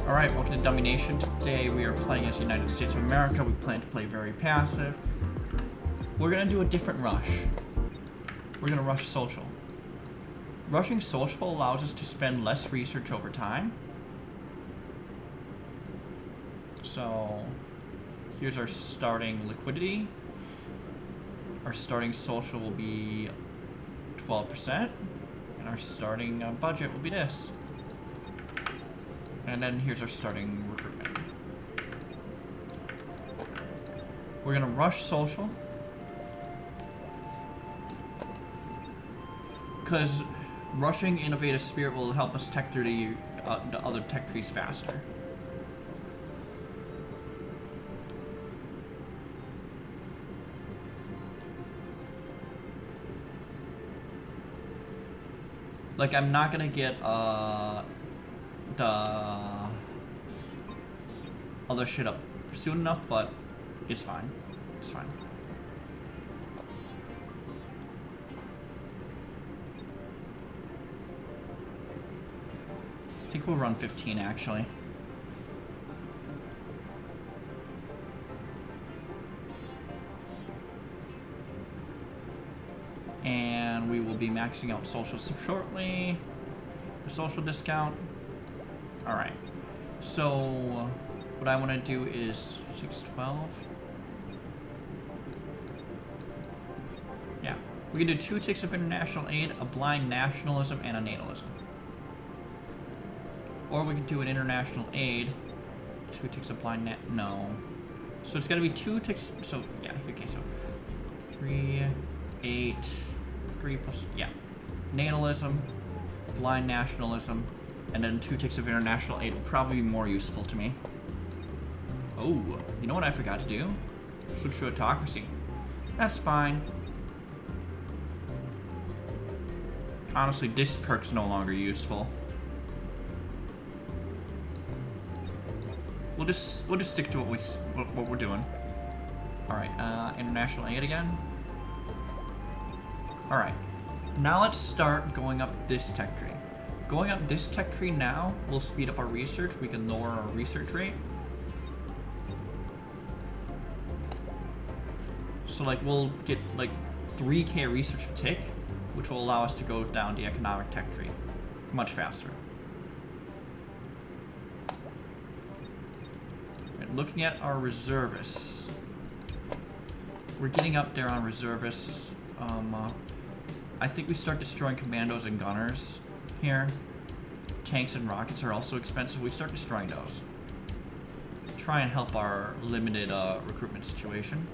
Alright, welcome to Dummynation. Today we are playing as the United States of America. We plan to play very passive. We're gonna do a different rush. We're gonna rush social. Rushing social allows us to spend less research over time. So, here's our starting liquidity. Our starting social will be 12%, and our starting budget will be this. And then here's our starting recruitment. We're gonna rush social, because rushing innovative spirit will help us tech through the other tech trees faster. Like, I'm not gonna get the other shit up soon enough, but it's fine. It's fine. I think we'll run 15 actually. And we will be maxing out socials shortly. The social discount. Alright. So what I want to do is 612. Yeah. We can do 2 ticks of international aid, a blind nationalism, and a natalism. Or we can do an international aid, 2 ticks of blind no. So it's gotta be 2 ticks, so yeah, okay, so 3, 8, 3 plus, yeah. Natalism, blind nationalism, and then 2 ticks of international aid would probably be more useful to me. Oh, you know what I forgot to do? Switch to autocracy. That's fine. Honestly, this perk's no longer useful. We'll just stick to what we're doing. All right, international aid again. All right, now let's start going up this tech tree. Going up this tech tree now will speed up our research. We can lower our research rate. So like we'll get like 3K research a tick, which will allow us to go down the economic tech tree much faster. And looking at our reservists, we're getting up there on reservists. I think we start destroying commandos and gunners here. Tanks and rockets are also expensive. We start destroying those. Try and help our limited recruitment situation.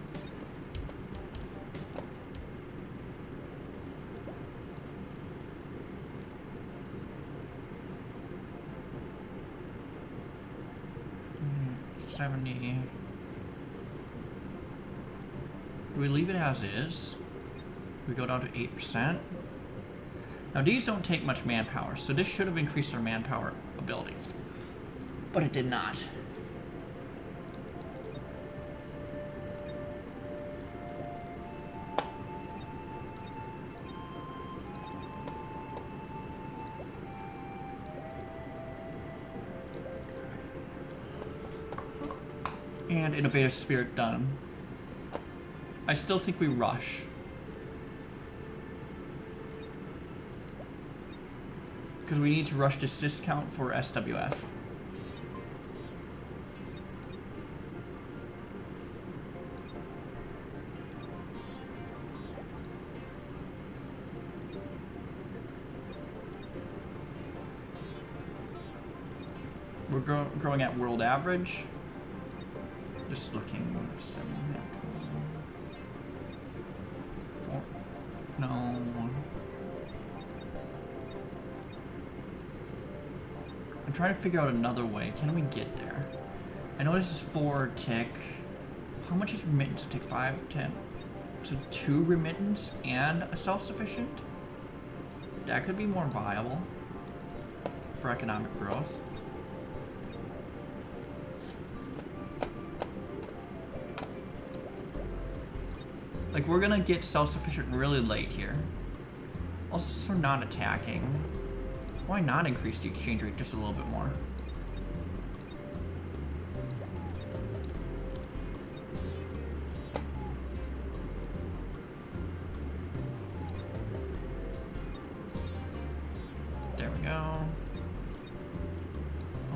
$70. Do we leave it as is? We go down to 8%. Now these don't take much manpower, so this should have increased our manpower ability. But it did not. And innovative spirit done. I still think we rush. Because we need to rush this discount for SWF. We're growing at world average. Just looking. 7, 4. No. I'm trying to figure out another way. Can we get there? I know this is 4 tick. How much is remittance to take? 5, 10. So 2 remittance and a self-sufficient? That could be more viable for economic growth. Like, we're gonna get self-sufficient really late here. Also, since we're not attacking, why not increase the exchange rate just a little bit more?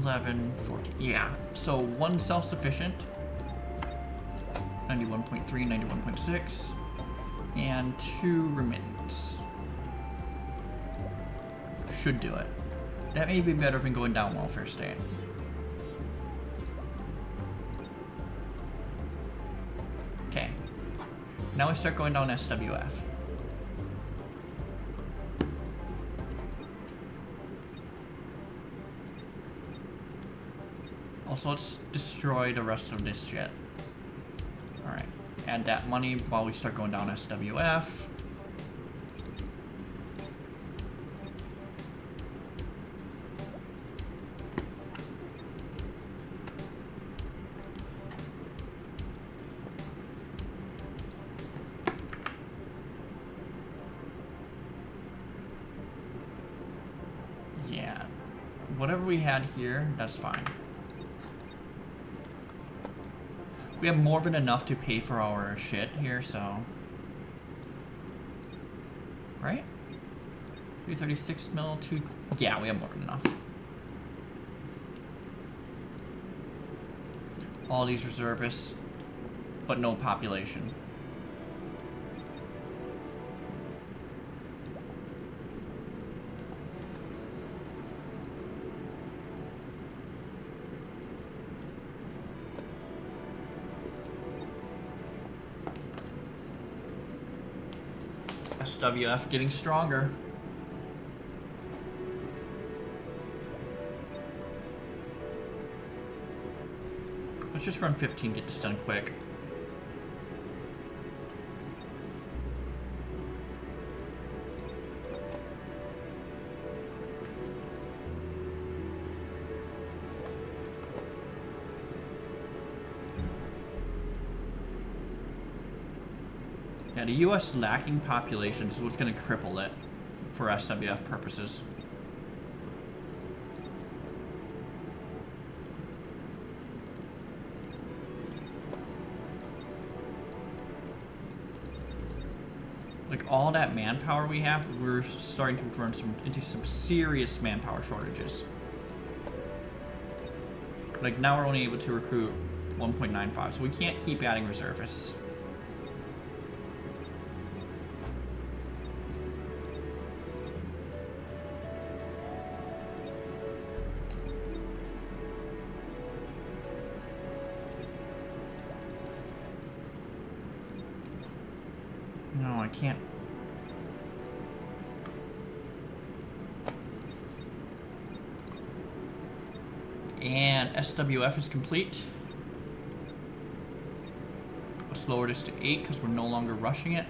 11, 14. Yeah, so 1 self-sufficient. 91.3, 91.6. And 2 remittance. Should do it. That may be better than going down welfare state. Okay. Now we start going down SWF. Also, let's destroy the rest of this shit. Alright. Add that money while we start going down SWF. Yeah. Whatever we had here, that's fine. We have more than enough to pay for our shit here, so... Right? 336 mil, 2... Yeah, we have more than enough. All these reservists, but no population. SWF getting stronger. Let's just run 15, get this done quick. Yeah, the US lacking population is what's going to cripple it for SWF purposes. Like all that manpower we have, we're starting to run into some serious manpower shortages. Like now we're only able to recruit 1.95, so we can't keep adding reservists. No, I can't. And SWF is complete. Let's lower this to 8 because we're no longer rushing it.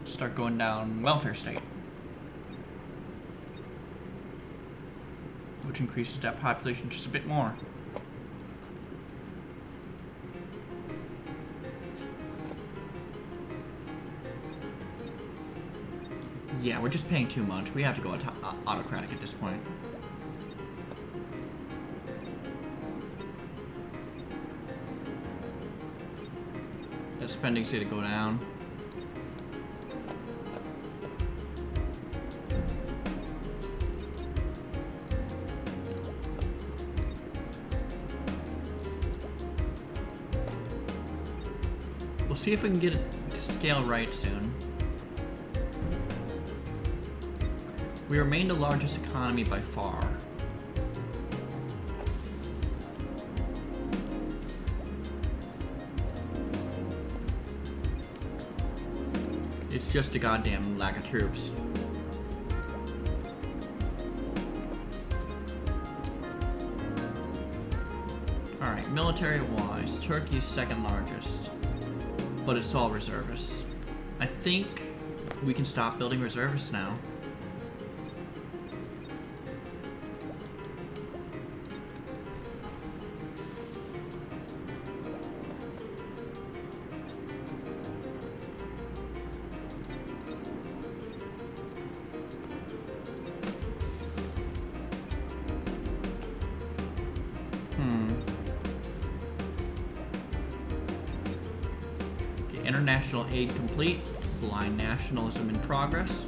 Start going down welfare state, which increases that population just a bit more. Yeah, we're just paying too much. We have to go autocratic at this point. The spending's here to go down. We'll see if we can get it to scale right soon. We remain the largest economy by far. It's just a goddamn lack of troops. Alright, military-wise, Turkey's second largest. But it's all reservists. I think we can stop building reservists now. International aid complete. Blind nationalism in progress.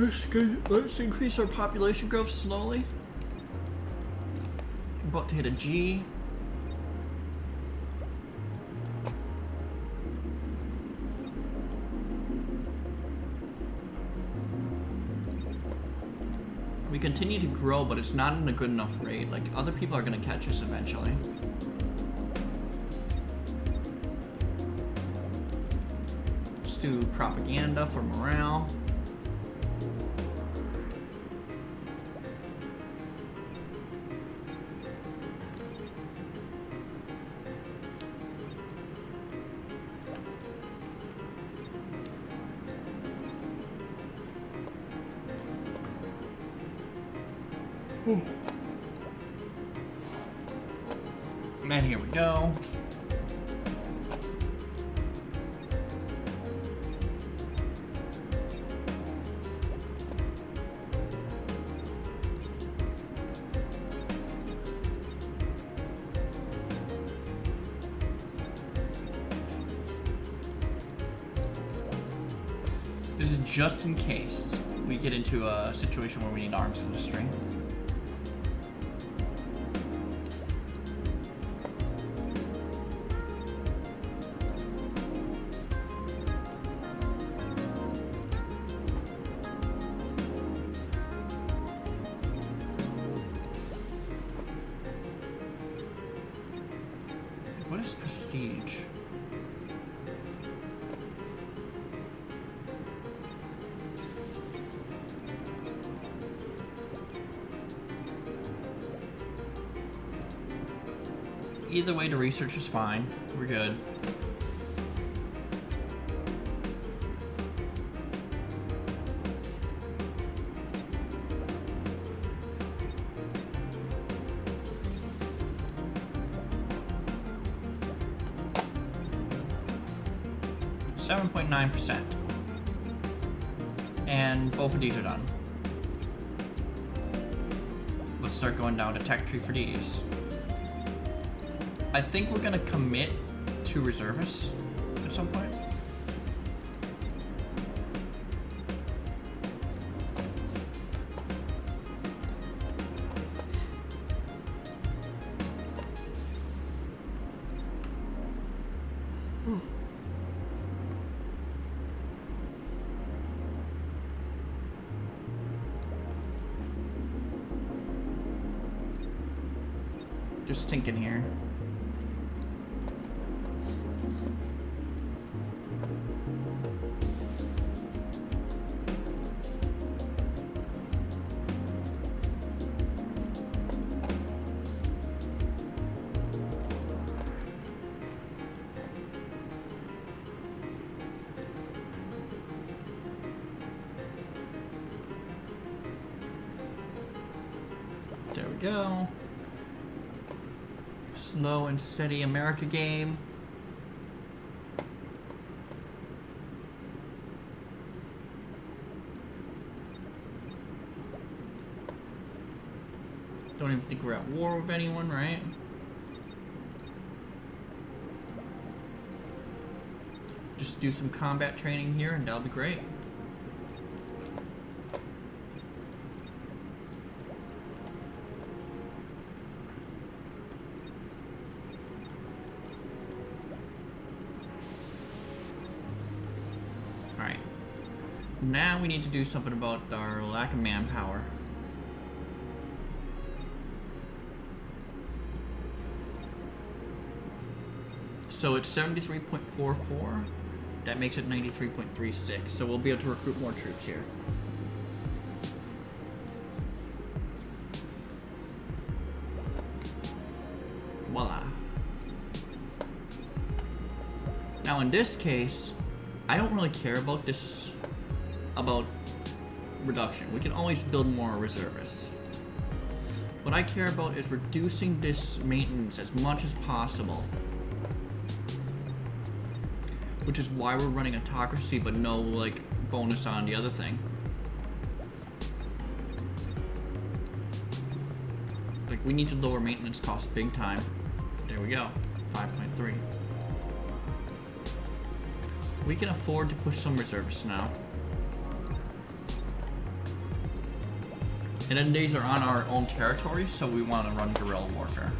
Let's increase our population growth slowly. We're about to hit a G. We continue to grow, but it's not in a good enough rate. Like, other people are gonna catch us eventually. Let's do propaganda for morale. And here we go. This is just in case we get into a situation where we need arms industry. What is prestige? Either way, the research is fine. We're good. .9%. And both of these are done. Let's start going down to tech tree for these. I think we're gonna commit to reservists at some point. Just thinking here. There we go. Slow and steady America game. Don't even think we're at war with anyone, right? Just do some combat training here and that'll be great. Alright. Now we need to do something about our lack of manpower. So it's 73.44. That makes it 93.36. So we'll be able to recruit more troops here. Voila. Now in this case, I don't really care about this, about reduction. We can always build more reservists. What I care about is reducing this maintenance as much as possible. Which is why we're running autocracy, but no, like, bonus on the other thing. Like, we need to lower maintenance costs big time. There we go, 5.3. We can afford to push some reservists now. And then these are on our own territory, so we want to run guerrilla warfare.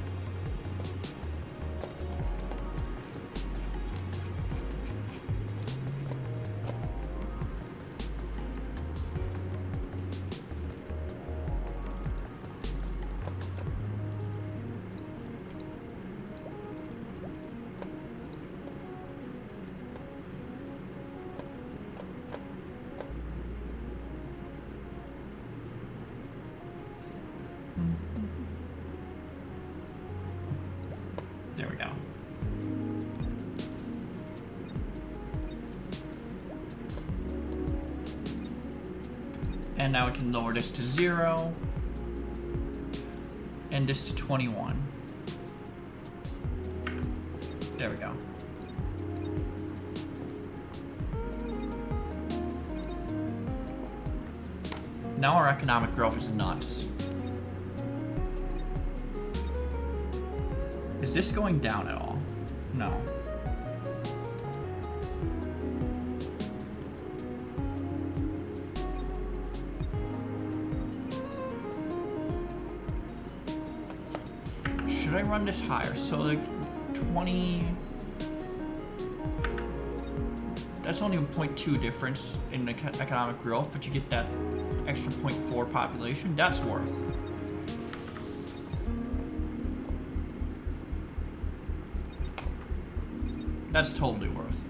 There we go. And now we can lower this to 0. And this to 21. There we go. Now our economic growth is nuts. Is this going down at all? No. Should I run this higher? So like 20... That's only a 0.2 difference in the economic growth, but you get that extra 0.4 population. That's worth. That's totally worth.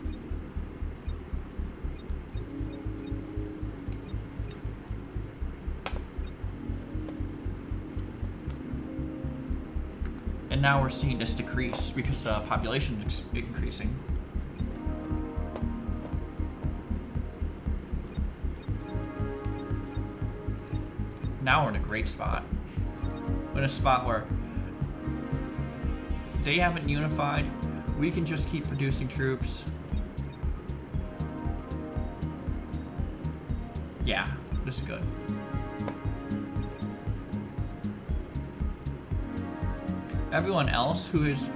And now we're seeing this decrease because the population is increasing. Now we're in a great spot. We're in a spot where they haven't unified. We can just keep producing troops. Yeah, this is good. Everyone else who has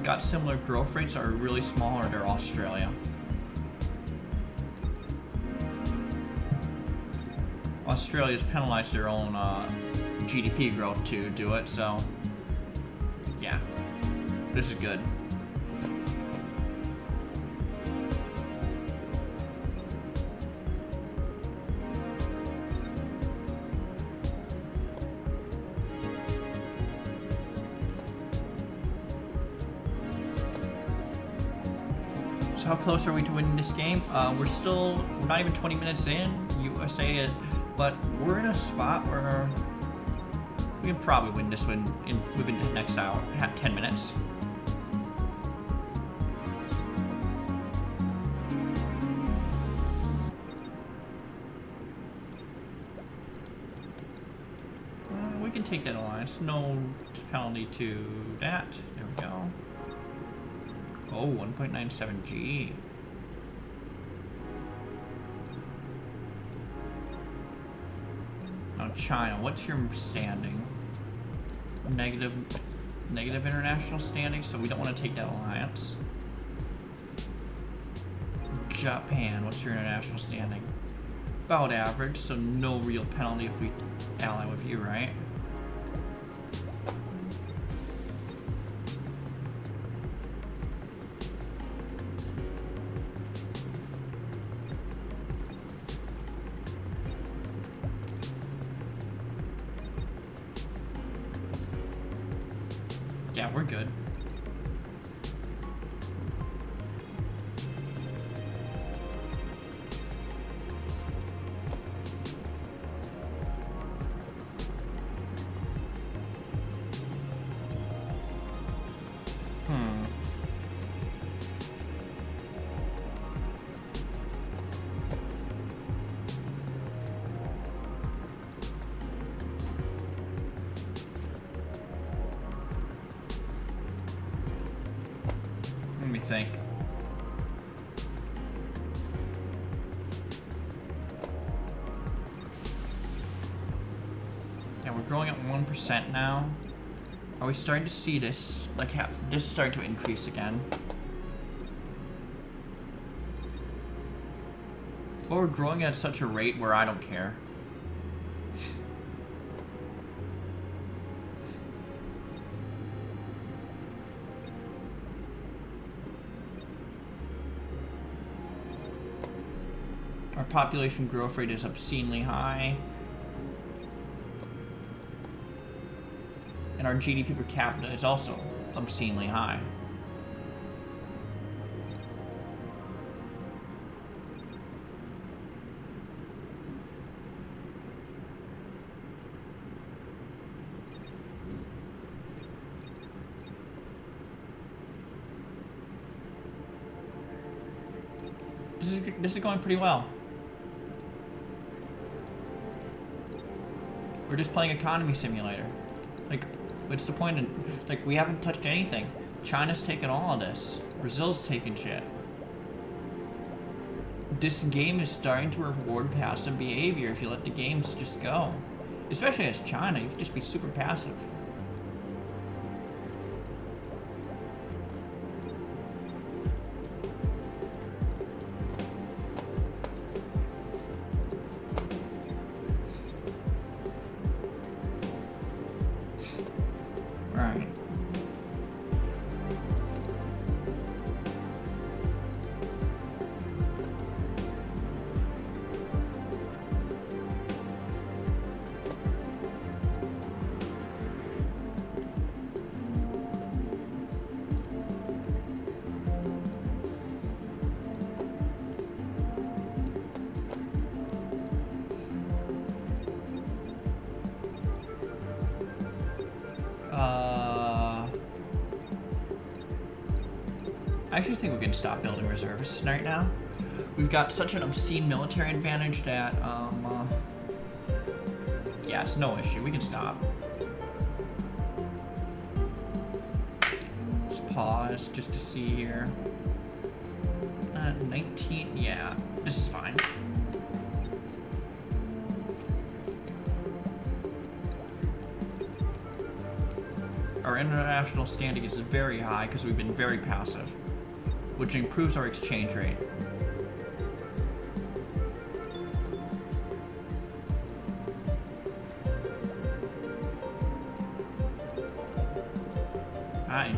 got similar growth rates are really small, or they're Australia. Australia's penalized their own GDP growth to do it, so yeah, this is good. So how close are we to winning this game? We're not even 20 minutes in, USA it. But we're in a spot where we can probably win this one within the next hour, 10 minutes. We can take that alliance. No penalty to that. There we go. Oh, 1.97 G. Now China, what's your standing? Negative international standing, so we don't want to take that alliance. Japan, what's your international standing? About average, so no real penalty if we ally with you, right? Yeah, we're good. Let me think. Yeah, we're growing at 1% now. Are we starting to see this? Like, this is starting to increase again. But we're growing at such a rate where I don't care. population growth rate is obscenely high. And our GDP per capita is also obscenely high. This is going pretty well. We're just playing economy simulator. Like, what's the point in, like, we haven't touched anything. China's taken all of this. Brazil's taken shit. This game is starting to reward passive behavior if you let the games just go. Especially as China, you can just be super passive. Right. I actually think we can stop building reservists right now. We've got such an obscene military advantage that, yeah, it's no issue. We can stop. Just pause just to see here. 19, yeah, this is fine. Our international standing is very high because we've been very passive, which improves our exchange rate.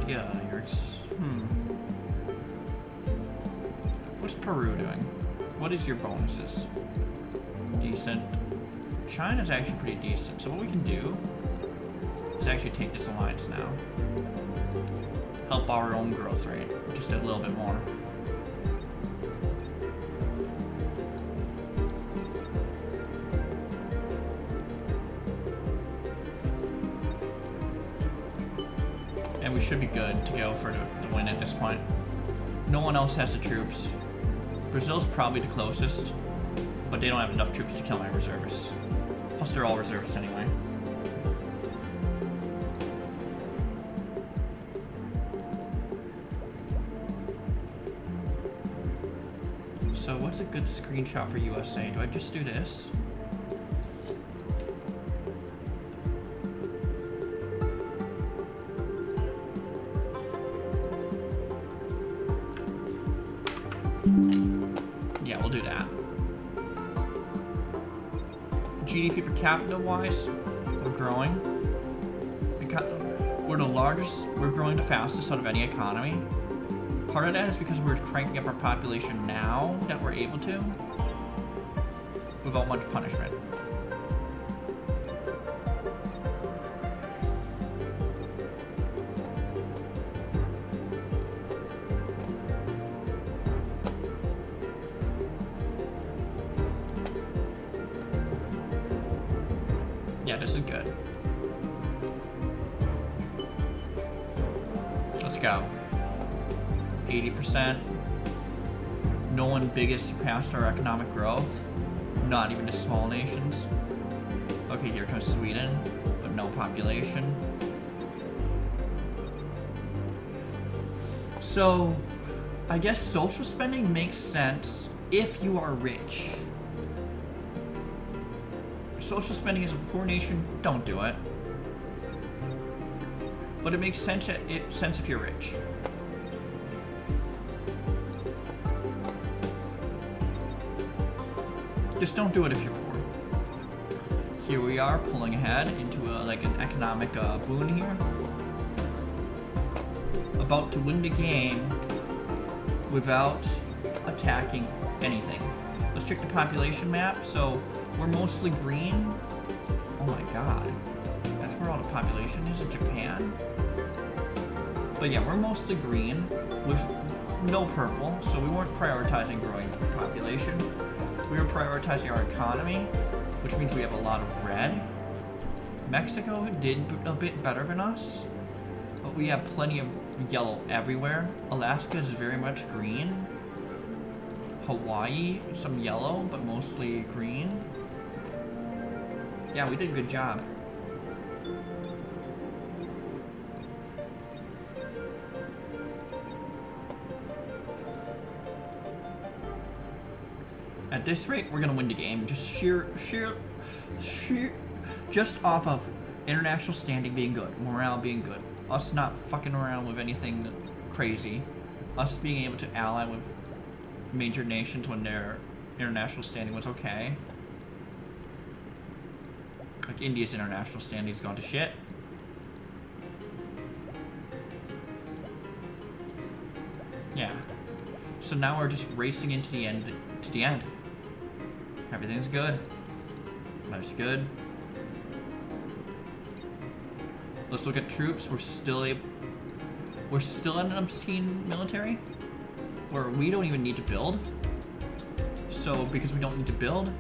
Yeah, What's Peru doing? What is your bonuses? Decent. China's actually pretty decent. So what we can do is actually take this alliance now. Help our own growth rate just a little bit more. And we should be good to go for the win at this point. No one else has the troops. Brazil's probably the closest, but they don't have enough troops to kill my reservists. Plus they're all reservists anyway. So what's a good screenshot for USA? Do I just do this? Yeah, we'll do that. GDP per capita wise, we're growing. We're the largest, we're growing the fastest out of any economy. Part of that is because we're cranking up our population now that we're able to, without much punishment. Yeah, this is good. Let's go. 80%. No one big has surpassed our economic growth. Not even the small nations. Okay, here comes Sweden, but no population. So, I guess social spending makes sense if you are rich. Social spending as a poor nation, don't do it. But it makes sense if you're rich. Just don't do it if you're poor. Here we are, pulling ahead into like an economic boon here. About to win the game without attacking anything. Let's check the population map. So we're mostly green. Oh my god. That's where all the population is in Japan. But yeah, we're mostly green with no purple, so we weren't prioritizing growing population. We were prioritizing our economy, which means we have a lot of red. Mexico did a bit better than us, but we have plenty of yellow everywhere. Alaska is very much green. Hawaii, some yellow, but mostly green. Yeah, we did a good job. At this rate, we're gonna win the game. Just just off of international standing being good, morale being good, us not fucking around with anything crazy, us being able to ally with major nations when their international standing was okay. Like India's international standing's gone to shit. Yeah. So now we're just racing into the end. Everything's good. Life's good. Let's look at troops. We're still an obscene military, where we don't even need to build. So because we don't need to build,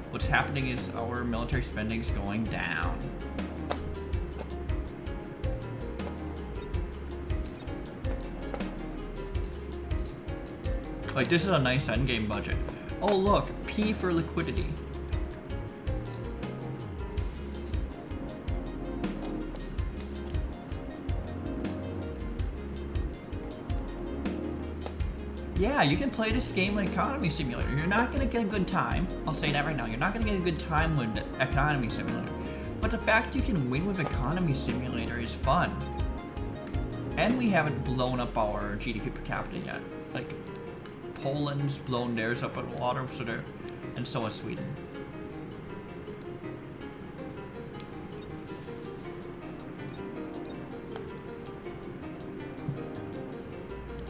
what's happening is our military spending is going down. Like, this is a nice endgame budget. Oh look, P for liquidity. Yeah, you can play this game like Economy Simulator. You're not gonna get a good time. I'll say that right now. You're not gonna get a good time with Economy Simulator. But the fact you can win with Economy Simulator is fun. And we haven't blown up our GDP per capita yet. Like, Poland's blown theirs up at water, and so has Sweden.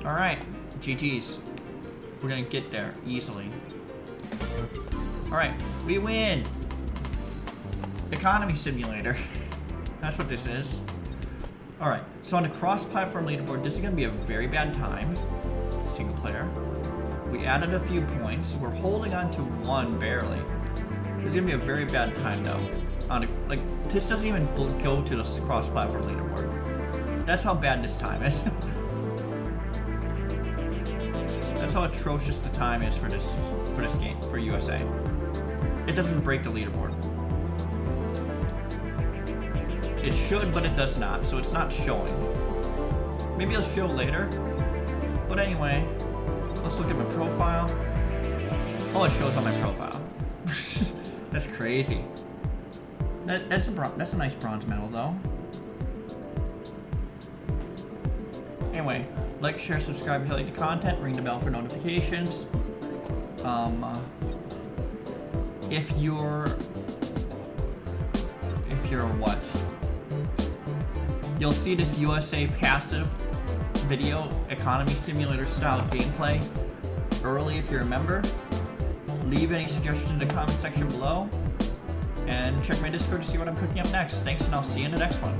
Alright, GG's. We're gonna get there easily. Alright, we win! Economy Simulator. That's what this is. Alright, so on the cross-platform leaderboard, this is gonna be a very bad time. Single player. We added a few points. We're holding on to one barely. It's gonna be a very bad time though. This doesn't even go to the cross-platform leaderboard. That's how bad this time is. That's how atrocious the time is for this game, for USA. It doesn't break the leaderboard. It should, but it does not, so it's not showing. Maybe it'll show later. But anyway, let's look at my profile. Oh, it shows on my profile. That's crazy. That's a nice bronze medal, though. Anyway, like, share, subscribe if you like the content. Ring the bell for notifications. If you're what? You'll see this USA passive video, Economy Simulator style gameplay early if you're a member. Leave any suggestions in the comment section below, and check my Discord to see what I'm cooking up next. Thanks, and I'll see you in the next one.